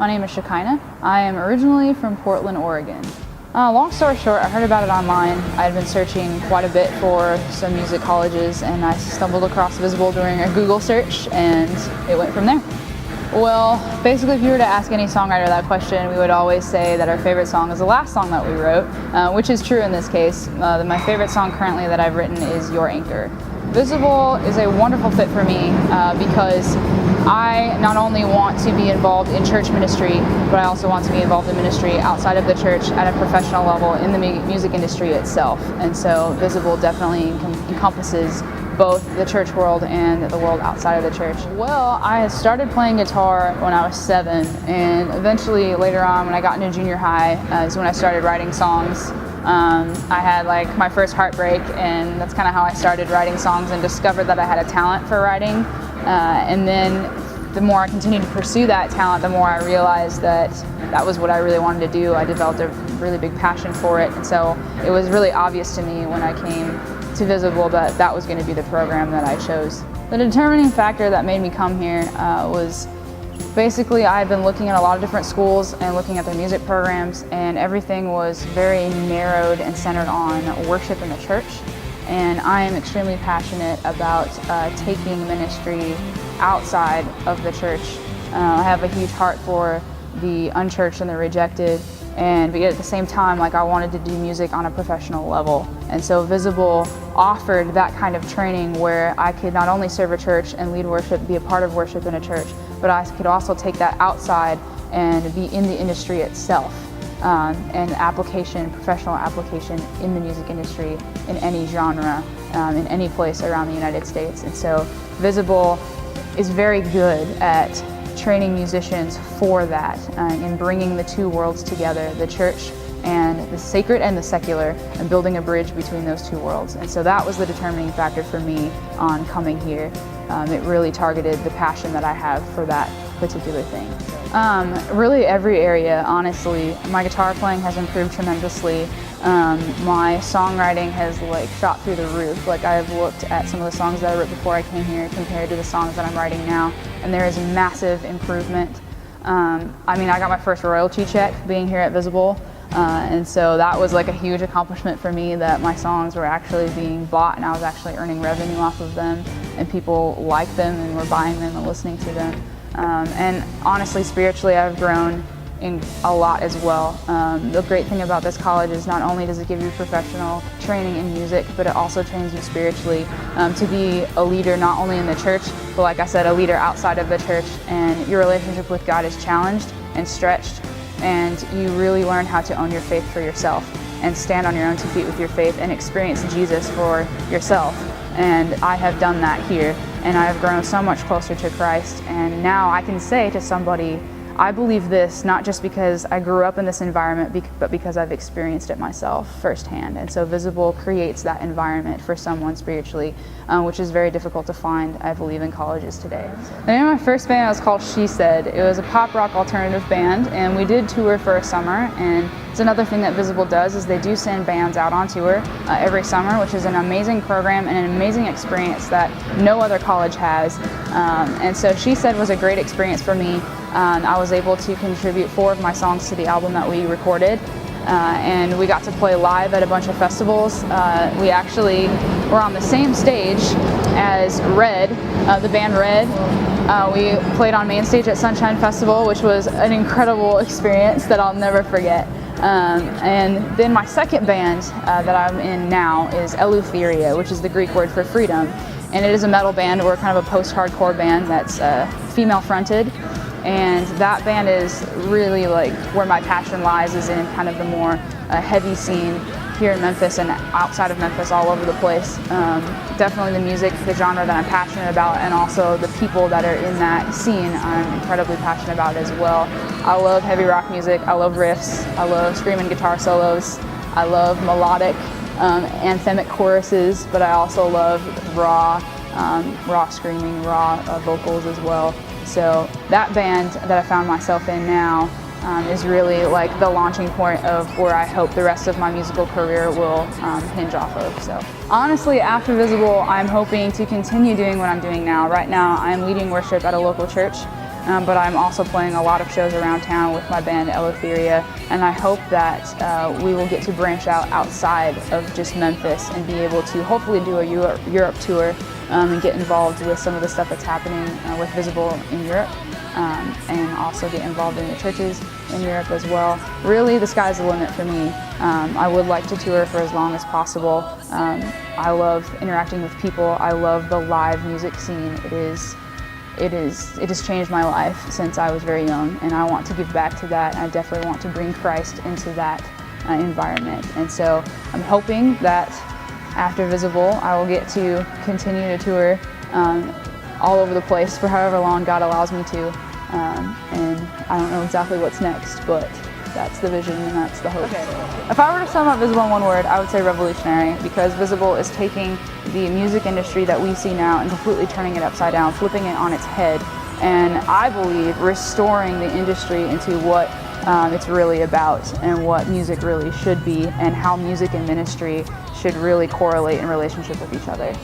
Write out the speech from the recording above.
My name is Shekinah. I am originally from Portland, Oregon. Long story short, I heard about it online. I had been searching quite a bit for some music colleges, and I stumbled across Visible during a Google search, and it went from there. Well, basically, if you were to ask any songwriter that question, we would always say that our favorite song is the last song that we wrote, which is true in this case. My favorite song currently that I've written is Your Anchor. Visible is a wonderful fit for me because I not only want to be involved in church ministry, but I also want to be involved in ministry outside of the church at a professional level in the music industry itself. And so Visible definitely encompasses both the church world and the world outside of the church. Well, I had started playing guitar when I was 7, and eventually later on when I got into junior high is when I started writing songs. I had like my first heartbreak, and that's kind of how I started writing songs and discovered that I had a talent for writing. And then the more I continued to pursue that talent, the more I realized that that was what I really wanted to do. I developed a really big passion for it, and so it was really obvious to me when I came to Visible that that was going to be the program that I chose. The determining factor that made me come here was basically I had been looking at a lot of different schools and looking at their music programs, and everything was very narrowed and centered on worship in the church. And I am extremely passionate about taking ministry outside of the church. I have a huge heart for the unchurched and the rejected, and at the same time, like, I wanted to do music on a professional level. And so Visible offered that kind of training where I could not only serve a church and lead worship, be a part of worship in a church, but I could also take that outside and be in the industry itself, and application, professional application in the music industry in any genre, in any place around the United States. And so Visible is very good at training musicians for that, in bringing the two worlds together, the church and the sacred and the secular, and building a bridge between those two worlds. And so that was the determining factor for me on coming here. It really targeted the passion that I have for that particular thing. Really every area, honestly. My guitar playing has improved tremendously. My songwriting has shot through the roof. I've looked at some of the songs that I wrote before I came here compared to the songs that I'm writing now, and there is massive improvement. I got my first royalty check being here at Visible, and so that was a huge accomplishment for me, that my songs were actually being bought and I was actually earning revenue off of them, and people liked them and were buying them and listening to them. And honestly, spiritually, I've grown in a lot as well. The great thing about this college is not only does it give you professional training in music, but it also trains you spiritually to be a leader not only in the church, but like I said, a leader outside of the church. And your relationship with God is challenged and stretched, and you really learn how to own your faith for yourself and stand on your own 2 feet with your faith and experience Jesus for yourself. And I have done that here, and I have grown so much closer to Christ. And now I can say to somebody, I believe this not just because I grew up in this environment, but because I've experienced it myself firsthand. And so Visible creates that environment for someone spiritually, which is very difficult to find, I believe, in colleges today. The name of my first band was called She Said. It was a pop rock alternative band, and we did tour for a summer. And it's another thing that Visible does is they do send bands out on tour every summer, which is an amazing program and an amazing experience that no other college has. And so She Said was a great experience for me. I was able to contribute 4 of my songs to the album that we recorded, and we got to play live at a bunch of festivals. We actually were on the same stage as Red, the band Red. We played on main stage at Sunshine Festival, which was an incredible experience that I'll never forget. And then my second band that I'm in now is Eleutheria, which is the Greek word for freedom. And it is a metal band. We're kind of a post-hardcore band that's female-fronted. And that band is really where my passion lies, is in kind of the more heavy scene here in Memphis and outside of Memphis, all over the place. Definitely the music, the genre that I'm passionate about, and also the people that are in that scene I'm incredibly passionate about as well. I love heavy rock music, I love riffs, I love screaming guitar solos, I love melodic, anthemic choruses, but I also love raw screaming, raw vocals as well. So that band that I found myself in now is really the launching point of where I hope the rest of my musical career will hinge off of. So honestly, after Visible, I'm hoping to continue doing what I'm doing now. Right now, I'm leading worship at a local church. but I'm also playing a lot of shows around town with my band Eleutheria, and I hope that we will get to branch out outside of just Memphis and be able to hopefully do a Europe tour and get involved with some of the stuff that's happening with Visible in Europe, and also get involved in the churches in Europe as well. Really, the sky's the limit for me. I would like to tour for as long as possible. I love interacting with people. I love the live music scene. It has changed my life since I was very young, and I want to give back to that. I definitely want to bring Christ into that environment. And so I'm hoping that after Visible, I will get to continue to tour all over the place for however long God allows me to. And I don't know exactly what's next, but that's the vision and that's the hope. Okay. If I were to sum up Visible in one word, I would say revolutionary, because Visible is taking the music industry that we see now and completely turning it upside down, flipping it on its head, and I believe restoring the industry into what it's really about and what music really should be, and how music and ministry should really correlate in relationship with each other.